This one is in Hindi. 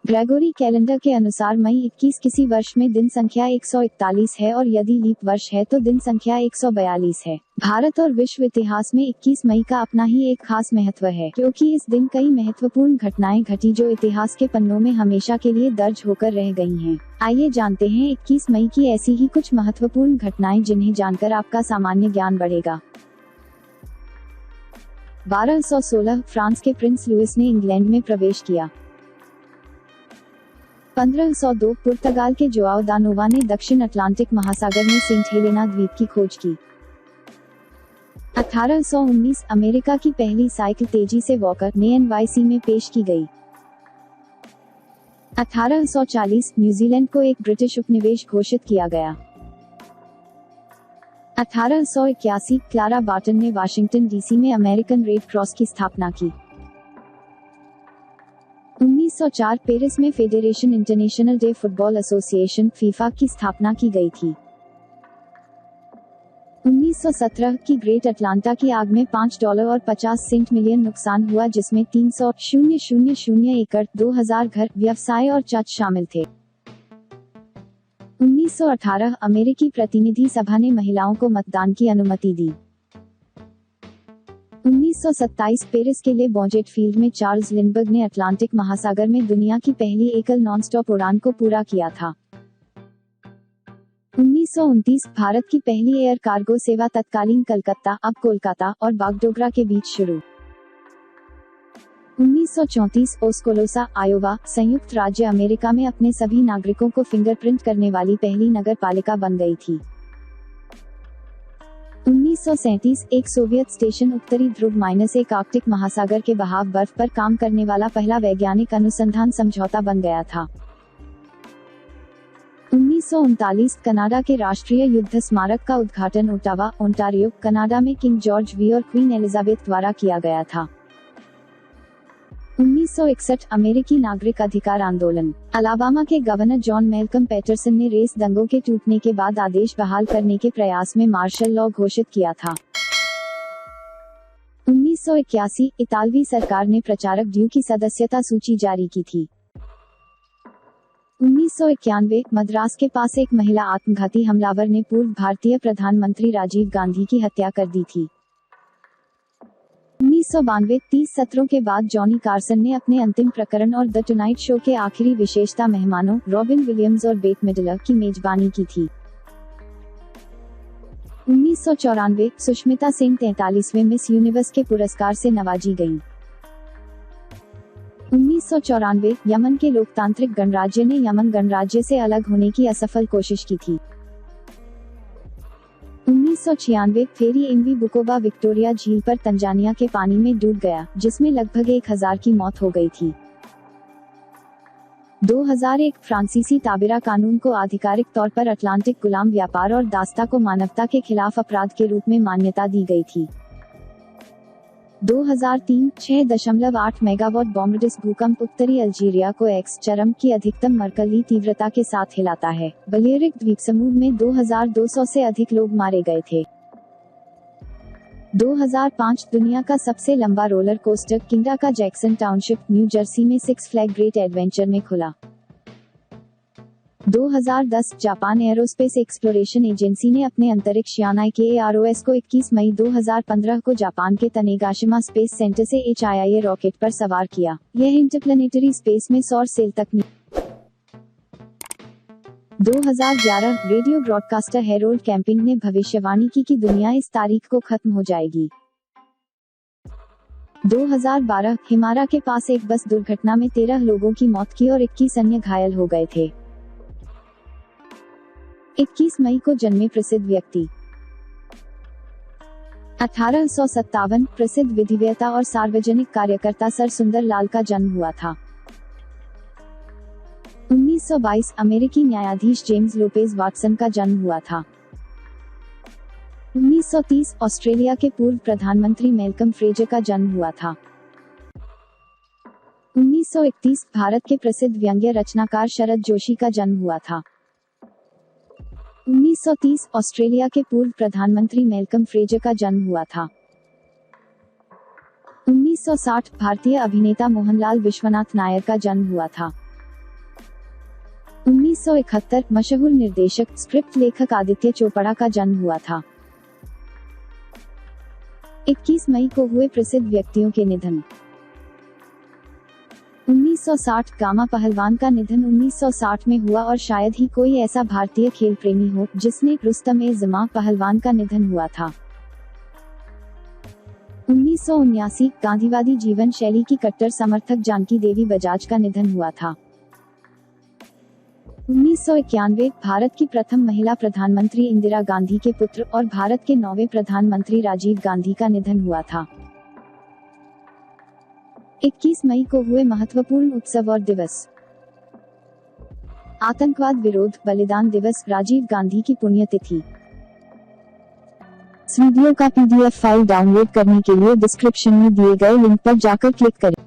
ग्रेगोरी कैलेंडर के अनुसार मई 21 किसी वर्ष में दिन संख्या 141 है और यदि लीप वर्ष है तो दिन संख्या 142 है। भारत और विश्व इतिहास में 21 मई का अपना ही एक खास महत्व है, क्योंकि इस दिन कई महत्वपूर्ण घटनाएं घटी जो इतिहास के पन्नों में हमेशा के लिए दर्ज होकर रह गई हैं। आइए जानते हैं 21 मई की ऐसी ही कुछ महत्वपूर्ण घटनाएं जिन्हें जानकर आपका सामान्य ज्ञान बढ़ेगा। 1216 फ्रांस के प्रिंस लुइस ने इंग्लैंड में प्रवेश किया। 1502 पुर्तगाल के जोआओ दा नोवा ने दक्षिण अटलांटिक महासागर में सेंट हेलेना द्वीप की खोज की। 1819 अमेरिका की पहली साइकिल तेजी से वॉकर ने NYC में पेश की गई। 1840 न्यूजीलैंड को एक ब्रिटिश उपनिवेश घोषित किया गया। 1881 क्लारा बार्टन ने वाशिंगटन डीसी में अमेरिकन रेड क्रॉस की स्थापना की। 1904 पेरिस में federation international day football association FIFA की स्थापना की गई थी। 1917 की ग्रेट अटलांटा की आग में $5 और 50 सेंट मिलियन नुकसान हुआ, जिसमें 300,000 एकड़, 2000 घर, व्यवसाय और चर्च शामिल थे। 1918 अमेरिकी प्रतिनिधि सभा ने महिलाओं को मतदान की अनुमति दी। 1927 पेरिस के लिए बॉन्जेट फील्ड में चार्ल्स लिंडबर्ग ने अटलांटिक महासागर में दुनिया की पहली एकल नॉन-स्टॉप उड़ान को पूरा किया था। 1929 भारत की पहली एयर कार्गो सेवा तत्कालीन कलकत्ता, अब कोलकाता और बागडोगरा के बीच शुरू। 1934 ओस्कोलोसा, आयोवा, संयुक्त राज्य अमेरिका में अपने सभी नागरिकों को फिंगरप्रिंट करने वाली पहली नगर पालिका बन गई थी। 1937 एक सोवियत स्टेशन उत्तरी ध्रुव -1 आर्कटिक महासागर के बहाव बर्फ पर काम करने वाला पहला वैज्ञानिक अनुसंधान समझौता बन गया था। 1939 कनाडा के राष्ट्रीय युद्ध स्मारक का उद्घाटन ओटावा, ओंटारियो, कनाडा में किंग जॉर्ज वी और क्वीन एलिजाबेथ द्वारा किया गया था। 1961 अमेरिकी नागरिक अधिकार आंदोलन। अलाबामा के गवर्नर जॉन मेलकम पैटरसन ने रेस दंगों के टूटने के बाद आदेश बहाल करने के प्रयास में मार्शल लॉ घोषित किया था। 1981 इतालवी सरकार ने प्रचारक ड्यू की सदस्यता सूची जारी की थी। 1991 मद्रास के पास एक महिला आत्मघाती हमलावर ने पूर्व भारतीय प्रधानमंत्री राजीव गांधी की हत्या कर दी थी। 1992 30 सत्रों के बाद जॉनी कार्सन ने अपने अंतिम प्रकरण और द टुनाइट शो के आखिरी विशेषता मेहमानों रॉबिन विलियम्स और बेट मिडलर की मेजबानी की थी। 1994 सुष्मिता सेन 43वें मिस यूनिवर्स के पुरस्कार से नवाजी गईं। 1994 यमन के लोकतांत्रिक गणराज्य ने यमन गणराज्य से अलग होने की असफल कोशिश की थी। 1996 फेरी एमवी बुकोबा विक्टोरिया झील पर तंजानिया के पानी में डूब गया, जिसमें लगभग 1000 की मौत हो गई थी। 2001 फ्रांसीसी ताबिरा कानून को आधिकारिक तौर पर अटलांटिक गुलाम व्यापार और दास्ता को मानवता के खिलाफ अपराध के रूप में मान्यता दी गई थी। 2003 6.8 मेगावाट बॉम्बडिस भूकंप उत्तरी अल्जीरिया को एक्स चरम की अधिकतम मरकली तीव्रता के साथ हिलाता है। बलेरिक द्वीप समूह में 2200 से अधिक लोग मारे गए थे। 2005 दुनिया का सबसे लंबा रोलर कोस्टर किंगडा का जैक्सन टाउनशिप न्यू जर्सी में सिक्स फ्लैग ग्रेट एडवेंचर में खुला। 2010 जापान एरोस्पेस एक्सप्लोरेशन एजेंसी ने अपने अंतरिक्ष यान IKAROS को 21 मई 2015 को जापान के तनेगाशिमा स्पेस सेंटर से HIIA रॉकेट पर सवार किया। यह इंटरप्लेनेटरी स्पेस में सौर सेल तकनीक। 2011 रेडियो ब्रॉडकास्टर हैरोल्ड कैंपिंग ने भविष्यवाणी की कि दुनिया इस तारीख को खत्म हो जाएगी। 2012 हिमारा के पास एक बस दुर्घटना में 13 लोगों की मौत की और 21 अन्य घायल हो गए थे। 21 मई को जन्मे प्रसिद्ध व्यक्ति। 1857 प्रसिद्ध विधिवेत्ता और सार्वजनिक कार्यकर्ता सर सुंदर लाल का जन्म हुआ था। 1922 अमेरिकी न्यायाधीश जेम्स लोपेज वाटसन का जन्म हुआ था। 1930 ऑस्ट्रेलिया के पूर्व प्रधानमंत्री मैल्कम फ्रेजर का जन्म हुआ था। 1931 भारत के प्रसिद्ध व्यंग्य रचनाकार शरद जोशी का जन्म हुआ था। 1930 ऑस्ट्रेलिया के पूर्व प्रधानमंत्री मैल्कम फ्रेजर का जन्म हुआ था। 1960 भारतीय अभिनेता मोहनलाल विश्वनाथ नायर का जन्म हुआ था। 1971 मशहूर निर्देशक, स्क्रिप्ट लेखक आदित्य चोपड़ा का जन्म हुआ था। 21 मई को हुए प्रसिद्ध व्यक्तियों के निधन। 1960 गामा पहलवान का निधन 1960 में हुआ और शायद ही कोई ऐसा भारतीय खेल प्रेमी हो जिसने रुस्तम-ए-जमां पहलवान का निधन हुआ था। 1979 गांधीवादी जीवन शैली की कट्टर समर्थक जानकी देवी बजाज का निधन हुआ था। 1991 भारत की प्रथम महिला प्रधानमंत्री इंदिरा गांधी के पुत्र और भारत के 9वें प्रधानमंत्री राजीव गांधी का निधन हुआ था। 21 मई को हुए महत्वपूर्ण उत्सव और दिवस। आतंकवाद विरोध बलिदान दिवस, राजीव गांधी की पुण्यतिथि। इस वीडियो का PDF फाइल डाउनलोड करने के लिए डिस्क्रिप्शन में दिए गए लिंक पर जाकर क्लिक करें।